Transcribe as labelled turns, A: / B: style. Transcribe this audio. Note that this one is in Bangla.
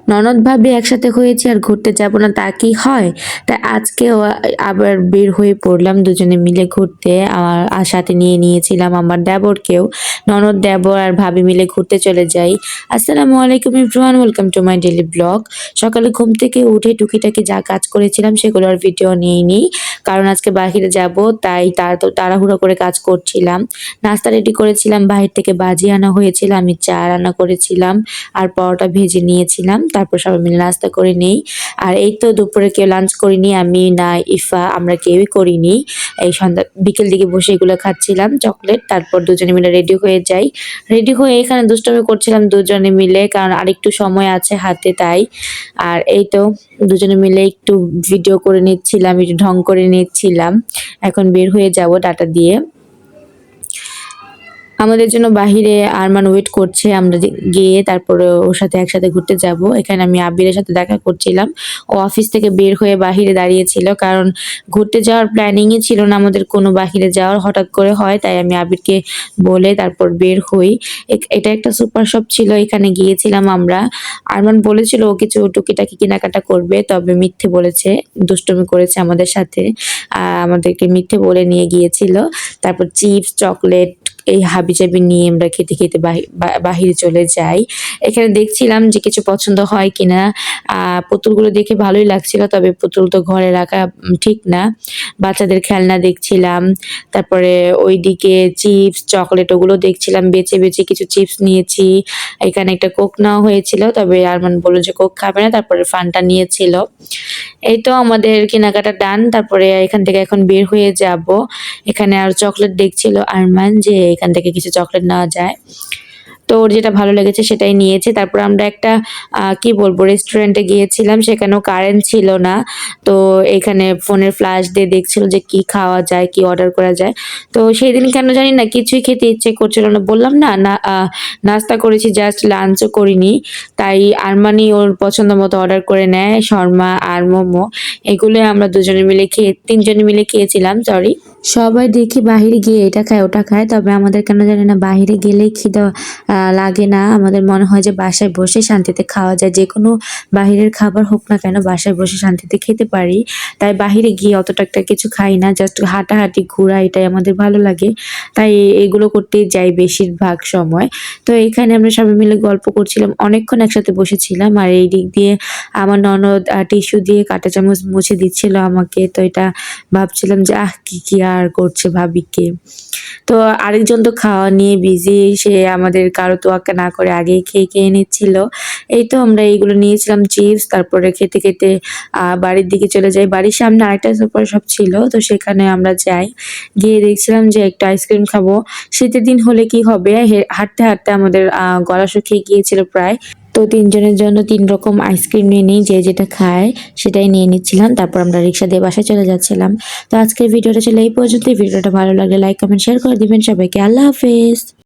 A: ননদ ভাবি একসাথে হয়েছি আর ঘুরতে যাব না তা কি হয়? তাই আজকেও আবার বের হয়ে পড়লাম দুজনে মিলে ঘুরতে। আর সাথে নিয়ে নিয়েছিলাম আমার দেবরকেও। ননদ, দেবর আর ভাবি মিলে ঘুরতে চলে যাই। আসসালামু আলাইকুম everyone, welcome to my daily blog. সকালে ঘুম থেকে উঠে টুকিটাকি যা কাজ করেছিলাম সেগুলোর ভিডিও নিইনি। কারণ আজকে বাহিরে যাব তাই তাড়াহুড়ো করে কাজ করছিলাম। নাস্তা রেডি করেছিলাম, বাহির থেকে ভাজি আনা হয়েছিল, আমি চা রান্না করেছিলাম আর পরোটা ভেজে নিয়েছিলাম। তারপর সবাই মিলে নাস্তা করে নেই। আর এই তো দুপুরে কেউ লাঞ্চ করিনি, আমি না ইফা আমরা কেউই করিনি। এই সন্ধ্যা বিকেল দিকে বসে এগুলো খাচ্ছিলাম চকলেট। তারপর দুজনে মিলে রেডি হয়ে যাই। রেডি হয়ে এখানে দুষ্টুমি করছিলাম দুজনে মিলে, কারণ আরেকটু সময় আছে হাতে তাই। আর এই তো দুজনে মিলে একটু ভিডিও করে নিচ্ছিলাম, একটু ঢং করে নিচ্ছিলাম। এখন বের হয়ে যাব টাটা দিয়ে। আমাদের জন্য বাহিরে আরমান ওয়েট করছে, আমরা গিয়ে তারপরে ওর সাথে একসাথে ঘুরতে যাব। এখানে আমি আবিরের সাথে দেখা করছিলাম। ও অফিস থেকে বের হয়ে বাহিরে দাঁড়িয়েছিল, কারণ ঘুরতে যাওয়ার প্ল্যানিংই ছিল না আমাদের কোনো বাহিরে যাওয়ার, হঠাৎ করে হয় তাই আমি আবিরকে বলে তারপর বের হই। এটা একটা সুপার শপ ছিল, এখানে গিয়েছিলাম আমরা। আরমান বলেছিল ও কিছু টুকিটাকি কেনাকাটা করবে, তবে মিথ্যে বলেছে, দুষ্টুমি করেছে আমাদের সাথে। আমাদেরকে মিথ্যে বলে নিয়ে গিয়েছিল। তারপর চিপস, চকলেট এই হাবিজাবি নিয়ে আমরা খেতে খেতে বাহিরে চলে যাই। এখানে দেখছিলাম যে কিছু পছন্দ হয় কিনা। পুতুলগুলো দেখে ভালোই লাগছিল, তবে পুতুল তো ঘরে রাখা ঠিক না। বাচ্চাদের খেলনা দেখছিলাম, তারপরে ওইদিকে চিপস, চকলেট ওগুলো দেখছিলাম। বেছে বেছে কিছু চিপস নিয়েছি। এখানে একটা কোক নেওয়া হয়েছিল, তবে আরমান বলল যে কোক খাবে না, তারপরে ফান্টা নিয়েছিল। এই তো আমাদের কেনাকাটা ডান। তারপরে এখান থেকে এখন বের হয়ে যাব। এখানে আর চকলেট দেখছিল আরমান যে এখান থেকে কিছু চকলেট নেওয়া যায়। তো ওর যেটা ভালো লেগেছে সেটাই নিয়েছে। তারপর আমরা একটা কি বলবো রেস্টুরেন্টে গিয়েছিলাম, সেখানেও কারেন্ট ছিল না। তো এখানে ফোনের ফ্ল্যাশ দিয়ে দেখছিল যে কি খাওয়া যায়, কি অর্ডার করা যায়। তো সেই দিন কেন জানি না কিছুই খেতে ইচ্ছে করছিল না, বললাম না না নাস্তা করেছি জাস্ট, লাঞ্চও করিনি। তাই আরমানি ওর পছন্দ মতো অর্ডার করে নেয় শর্মা আর মোমো। এগুলো আমরা তিনজনে মিলে খেয়েছিলাম সরি। সবাই দেখি বাহিরে গিয়ে এটা খায় ওটা খায়, তবে আমাদের কেন জানি না বাহিরে গেলেই খিদে লাগে না। আমাদের মনে হয় যে বাসায় বসে শান্তিতে খাওয়া যায়, যে কোনো বাহিরের খাবার হোক না কেন বাসায় বসে শান্তিতে খেতে পারি। তাই বাহিরে গিয়ে অতটা একটা কিছু খাই না, জাস্ট হাঁটাহাঁটি ঘোরা এটাই আমাদের ভালো লাগে। তাই এগুলো করতেই যাই বেশিরভাগ সময়। তো এখানে আমরা সবাই মিলে গল্প করছিলাম, অনেকক্ষণ একসাথে বসেছিলাম। আর এই দিক দিয়ে আমার ননদ টিস্যু দিয়ে কাঁটা চামচ মুছে দিচ্ছিল আমাকে। তো এটা ভাবছিলাম যে কি আর করছে ভাবিকে। তো আরেকজন তো খাওয়া নিয়ে বিজি, সে আমাদের কারো তোয়াক্কা না করে আগেই খেয়ে নিচ্ছিল। এই তো আমরা এইগুলো নিয়েছিলাম চিপস, তারপরে খেতে খেতে বাড়ির দিকে চলে যাই। বাড়ির সামনে আরেকটা সুপার শপ ছিল, তো সেখানে আমরা যাই। গিয়ে দেখছিলাম যে একটা আইসক্রিম খাবো। শীতের দিন হলে কি হবে, হাঁটতে হাঁটতে আমাদের গলা শুকিয়ে গিয়েছিল প্রায়। তো তিনজনের জন্য 3 রকম আইসক্রিম নিয়ে নিই, যে যেটা খায় সেটাই নিয়ে নিচ্ছিলাম। তারপর আমরা রিক্সা দিয়ে বাসায় চলে যাচ্ছিলাম। তো আজকের ভিডিওটা ছিল এই পর্যন্তই। ভিডিওটা ভালো লাগলে লাইক, কমেন্ট, শেয়ার করে দিবেন। সবাইকে আল্লাহ হাফেজ।